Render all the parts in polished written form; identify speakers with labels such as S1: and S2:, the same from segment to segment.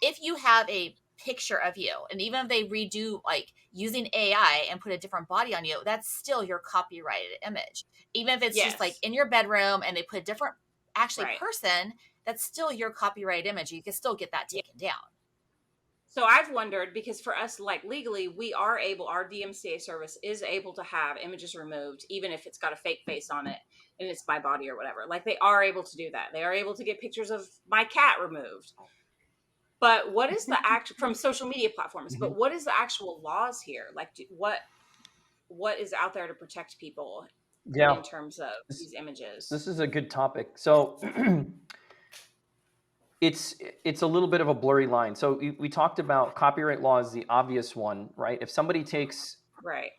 S1: if you have a picture of you, and even if they redo like using AI and put a different body on you, that's still your copyrighted image. Even if it's just like
S2: Yes.
S1: in your bedroom and they put a different actually
S2: Right.
S1: person, that's still your copyrighted image. You can still get that
S2: Yeah.
S1: taken down.
S2: So I've wondered, because for us, like legally, we are able, our DMCA service is able to have images removed, even if it's got a fake face on it and it's my body or whatever. Like they are able to do that. They are able to get pictures of my cat removed. But what is the act from social media platforms?
S3: Mhm.
S2: But what is the actual laws here? Like, what is out there to protect people
S3: Yeah,
S2: in terms of
S3: this,
S2: these images?
S3: this is a good topic. So it's a little bit of a blurry line. So we talked about copyright law is the obvious one, right? If somebody takes
S2: Right.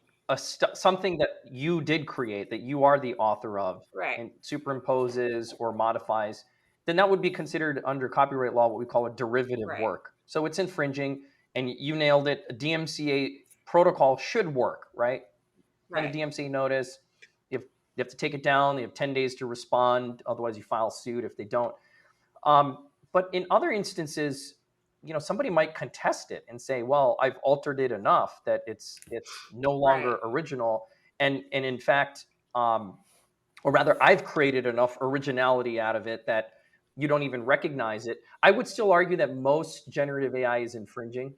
S3: something that you did create, that you are the author of,
S2: Right.
S3: and superimposes or modifies, then that would be considered under copyright law what we call a derivative
S2: Right.
S3: work. So it's infringing, and you nailed it. A DMCA protocol should work, right? Send a
S2: Right.
S3: DMCA notice. You have to take it down. They have 10 days to respond. Otherwise, you file suit if they don't. But in other instances, somebody might contest it and say, "Well, I've altered it enough that it's no
S2: Right.
S3: longer original, and in fact, or rather, I've created enough originality out of it that you don't even recognize it." I would still argue that most generative AI is infringing,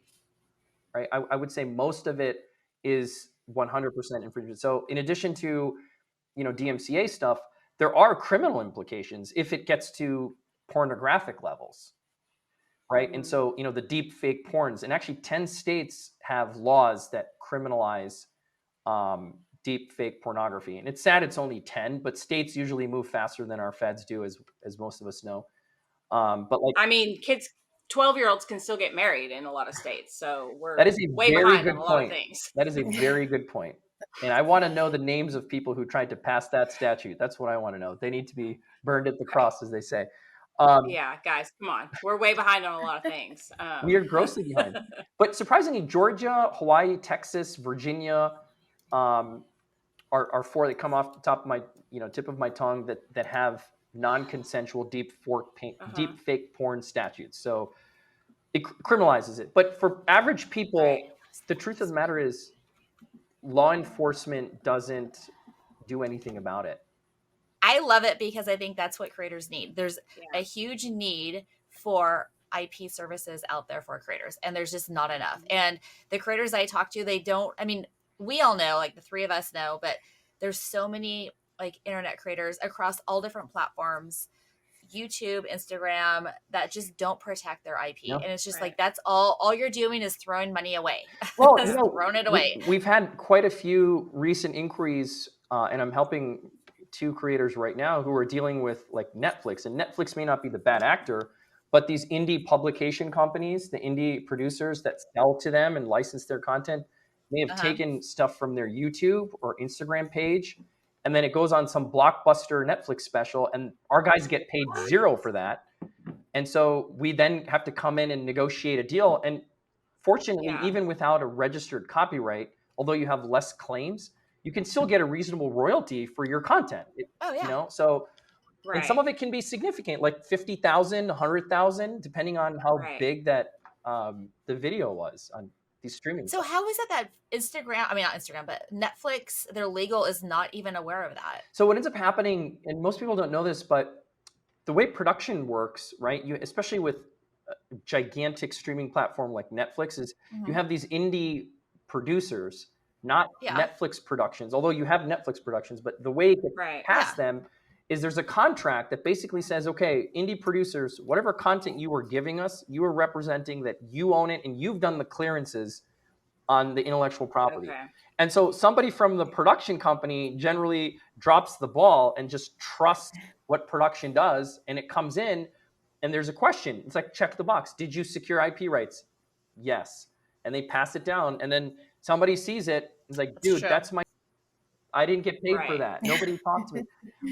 S3: right? I would say most of it is 100% infringement. So, in addition to DMCA stuff, there are criminal implications if it gets to pornographic levels, right? And
S2: Mm-hmm.
S3: so, the deep fake porns, and actually 10 states have laws that criminalize deep fake pornography. And it's sad it's only 10, but states usually move faster than our feds do, as most of us know. But like,
S2: I mean, 12-year-olds can still get married in a lot of states. So
S3: that
S2: we're
S3: is a
S2: way
S3: very
S2: behind on
S3: good
S2: a lot of
S3: point.
S2: things.
S3: That is a very good point. And I want to know the names of people who tried to pass that statute. That's what I want to know. They need to be burned at the
S2: Right.
S3: cross, as they say. Um,
S2: Yeah, guys, come on. We're way behind on a lot of things.
S3: we are grossly behind. But surprisingly, Georgia, Hawaii, Texas, Virginia um, are four that come off the top of my tip of my tongue that have non-consensual
S2: Uh-huh.
S3: deep fake porn statutes. So it criminalizes it. But for average
S2: Right.
S3: people, the truth of the matter is law enforcement doesn't do anything about it.
S1: I love it because I think that's what creators need. There's
S2: Yeah.
S1: a huge need for IP services out there for creators, and there's just not enough. And the creators I talk to, they don't, I mean, we all know, like the three of us know, but there's so many like internet creators across all different platforms, YouTube, Instagram, that just don't protect their IP.
S3: Yeah.
S1: And it's just
S2: Right.
S1: like, that's all you're doing is throwing money away.
S3: Well,
S1: Just throwing it away.
S3: we've had quite a few recent inquiries, and I'm helping two creators right now who are dealing with like Netflix. And Netflix may not be the bad actor, but these indie publication companies, the indie producers that sell to them and license their content, may have
S1: Uh-huh.
S3: taken stuff from their YouTube or Instagram page, and then it goes on some blockbuster Netflix special, and our guys get paid zero for that. And so we then have to come in and negotiate a deal. And fortunately,
S2: Yeah.
S3: even without a registered copyright, although you have less claims, you can still get a reasonable royalty for your content.
S1: Oh, yeah.
S3: So, and some
S2: Right.
S3: of it can be significant, like 50,000, 100,000, depending on how
S2: Right.
S3: big that the video was on these streaming
S1: So
S3: sites.
S1: how is it that Instagram, I mean, not Instagram, but Netflix, their legal is not even aware of that?
S3: So what ends up happening, and most people don't know this, but the way production works, right? You, especially with a gigantic streaming platform like Netflix, is you
S1: Mhm.
S3: have these indie producers, not
S1: Yeah.
S3: Netflix productions. Although you have Netflix productions, but the way it gets
S2: Right.
S3: past
S1: Yeah.
S3: them is there's a contract that basically says, okay, indie producers, whatever content you are giving us, you are representing that you own it and you've done the clearances on the intellectual property.
S2: Okay.
S3: And so somebody from the production company generally drops the ball and just trusts what production does, and it comes in and there's a question. It's like, check the box. Did you secure IP rights? Yes. And they pass it down, and then somebody sees it. It's like,
S1: That's
S3: dude,
S1: true.
S3: I didn't get paid for
S2: Right.
S3: that. Nobody talked to me.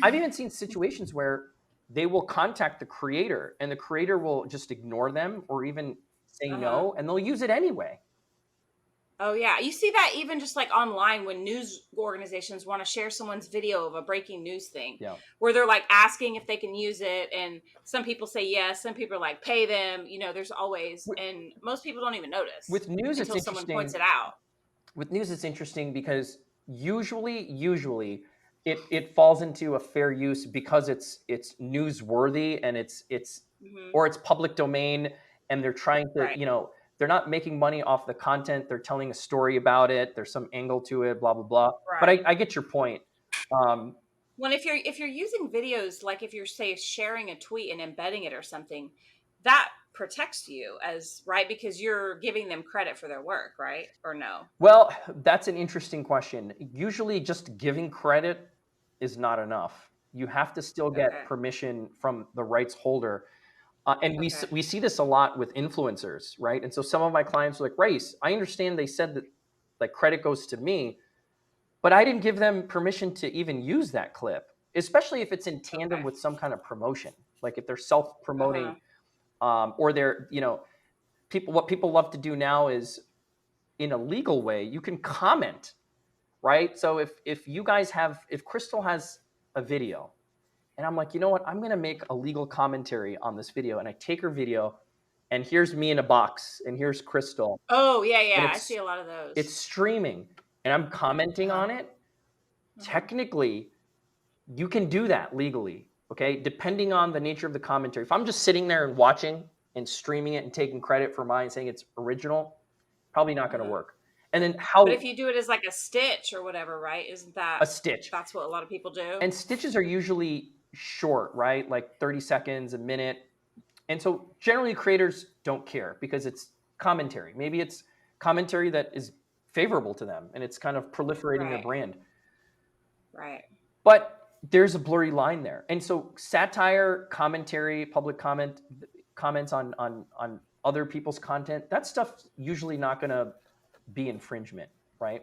S3: I've even seen situations where they will contact the creator and the creator will just ignore them or even say
S2: Uh-huh.
S3: no, and they'll use it anyway.
S2: Oh yeah, you see that even just like online when news organizations want to share someone's video of a breaking news thing,
S3: Yeah.
S2: where they're like asking if they can use it, and some people say yes, some people are like pay them. There's always,
S3: With,
S2: and most people don't even notice
S3: with news, it's
S2: until someone points
S3: interesting.
S2: it out.
S3: With news, it's interesting because usually it falls into a fair use because it's newsworthy and it's
S2: Hmm.
S3: or it's public domain, and they're trying to,
S2: Right,
S3: they're not making money off the content, they're telling a story about it, there's some angle to it, blah blah blah. But
S2: right.
S3: I get your point. um,
S2: Well, if you're using videos, like if you're say sharing a tweet and embedding it or something, that protects you as right because you're giving them credit for their work, right? Or no?
S3: well, that's an interesting question. Usually just giving credit is not enough. You have to still get
S2: Okay,
S3: permission from the rights holder. And
S2: okay,
S3: we see this a lot with influencers, right? And so some of my clients are like, Race, I understand they said that like credit goes to me, but I didn't give them permission to even use that clip, especially if it's in tandem
S2: okay.
S3: with some kind of promotion. Like if they're
S2: Uh huh.
S3: self-promoting, or they're, what people love to do now is in a legal way, you can comment, right? So if Crystal has a video and I'm like, you know what? I'm going to make a legal commentary on this video. And I take her video, and here's me in a box, and here's Crystal,
S2: Oh yeah,
S3: and
S2: yeah. I see
S3: it's
S2: a lot of
S3: it's
S2: those.
S3: streaming, and I'm commenting
S1: Uh-huh.
S3: on it.
S2: Uh-huh.
S3: Technically, you can do that legally, okay? Depending on the nature of the commentary. If I'm just sitting there and watching and streaming it and taking credit for mine, saying it's original, probably not going to
S2: Uh-huh.
S3: work. And then
S2: But if
S3: how
S2: you do it as like a stitch or whatever, right? Isn't that
S3: a stitch.
S2: that's what a lot of people do?
S3: And stitches are usually short, right? Like 30 seconds, a minute. And so generally creators don't care because it's commentary. Maybe it's commentary that is favorable to them and it's kind of proliferating their
S2: Right,
S3: brand.
S2: right.
S3: But there's a blurry line there. And so satire, commentary, public comments on other people's content, that stuff's usually not going to be infringement, right?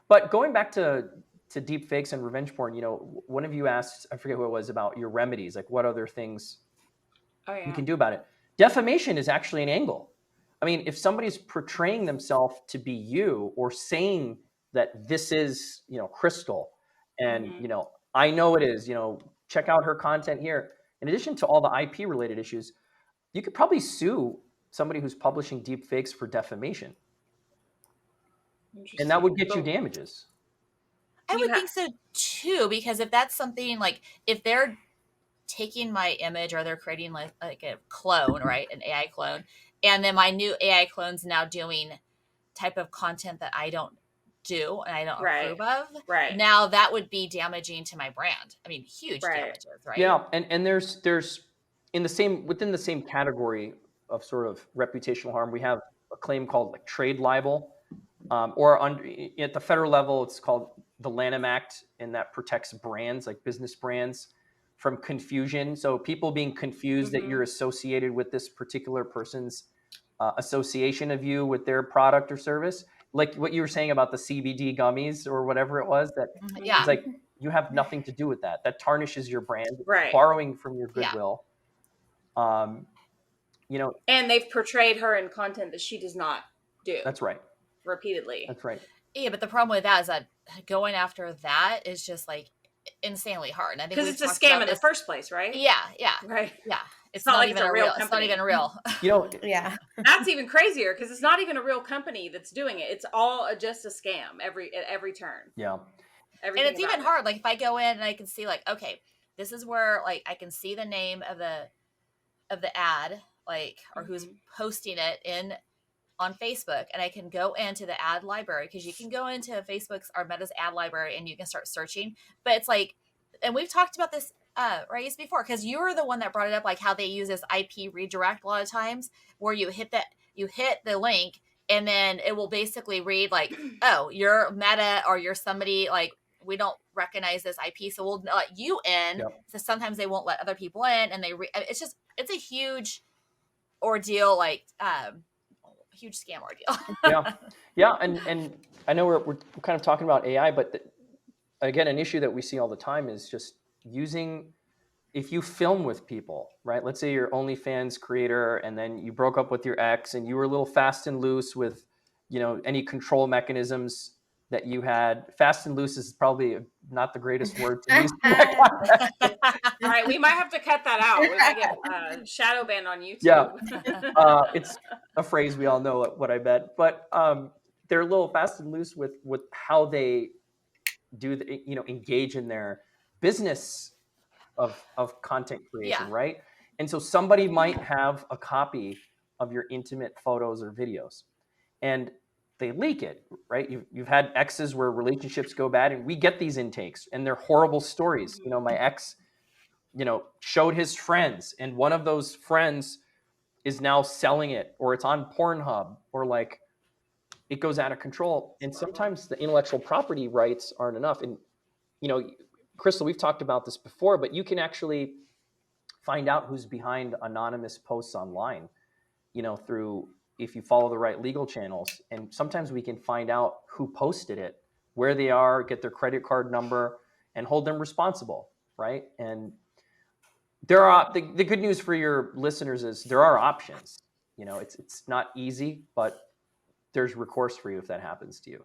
S3: But going back to deep fakes and revenge porn, one of you asked, I forget who it was, about your remedies, like what other things
S2: Oh
S3: we
S2: yeah.
S3: can do about it. Defamation is actually an angle. I mean, if somebody's portraying themselves to be you or saying that this is, Crystal, and,
S2: Hmm.
S3: I know it is, check out her content here. In addition to all the IP related issues, you could probably sue somebody who's publishing deep fakes for defamation, and that would
S2: Interesting.
S3: get you
S2: But
S3: damages.
S1: I
S2: you
S1: would
S2: have
S1: think so too, because if that's something like if they're taking my image or they're creating like a clone, right? An AI clone. And then my new AI clone's now doing type of content that I don't do and I don't
S2: right,
S1: approve of.
S2: right,
S1: Now that would be damaging to my brand. I mean, huge
S2: right.
S1: damages, right?
S3: Yeah, and there's in the same within the same category of sort of reputational harm, we have a claim called like trade libel, or at the federal level, it's called the Lanham Act, and that protects brands like business brands from confusion. So people being confused that
S2: Hmm.
S3: you're associated with this particular person's association of you with their product or service, like what you were saying about the CBD gummies or whatever it was. That
S1: Mhm.
S3: it's
S1: Yeah.
S3: like you have nothing to do with that. That tarnishes your brand,
S2: Right.
S3: borrowing from your
S1: Yeah.
S3: goodwill. Um, you know,
S2: And they've portrayed her in content that she does not do
S3: that's right.
S2: repeatedly
S3: That's right.
S1: Yeah. But the problem with that is that going after that is just like insanely hard. And I think
S2: because
S1: we've
S2: it's a
S1: talked
S2: scam
S1: about
S2: in the
S1: this.
S2: first place, right?
S1: Yeah. Yeah.
S2: Right.
S1: Yeah.
S2: It's
S1: It's
S2: not
S1: not
S2: like it's
S1: even
S2: a
S1: a
S2: real
S1: real, it's not
S2: company.
S1: even real.
S3: You know,
S4: Yeah.
S2: That's even crazier because it's not even a real company that's doing it. It's all just a scam at every turn.
S3: yeah.
S1: And
S2: Everything
S1: it's even
S2: about it.
S1: hard. Like if I go in and I can see like, okay, this is where like I can see the name of the ad, like or who's
S2: Hmm.
S1: posting it in on Facebook, and I can go into the ad library because you can go into Facebook's or Meta's ad library and you can start searching. But it's like, and we've talked about this Race before because you were the one that brought it up, like how they use this IP redirect a lot of times, where you hit the link and then it will basically read like, oh, you're Meta or you're somebody like we don't recognize this IP, so we'll let you in.
S3: Yep.
S1: So sometimes they won't let other people in, and it's just it's a huge ordeal, like huge scam ordeal.
S3: Yeah. Yeah. And I know we're kind of talking about AI, but again, an issue that we see all the time is just using, if you film with people, right? Let's say you're OnlyFans creator and then you broke up with your ex and you were a little fast and loose with any control mechanisms that you had. Fast and loose is probably not the greatest word to use in that context.
S2: All right, we might have to cut that out. We might get shadow banned on
S3: Yeah.
S2: YouTube.
S3: It's a phrase we all know what I meant, but they're a little fast and loose with how they do engage in their business of content creation,
S1: Yeah.
S3: right? And so somebody might have a copy of your intimate photos or videos, and they leak it, right? You've had exes where relationships go bad, and we get these intakes, and they're horrible stories. My ex, showed his friends, and one of those friends is now selling it, or it's on Pornhub, or like it goes out of control. And sometimes the intellectual property rights aren't enough. And Crystal, we've talked about this before, but you can actually find out who's behind anonymous posts online, through, if you follow the right legal channels. And sometimes we can find out who posted it, where they are, get their credit card number, and hold them responsible, right? And there are the good news for your listeners is there are options. It's not easy, but there's recourse for you if that happens to you.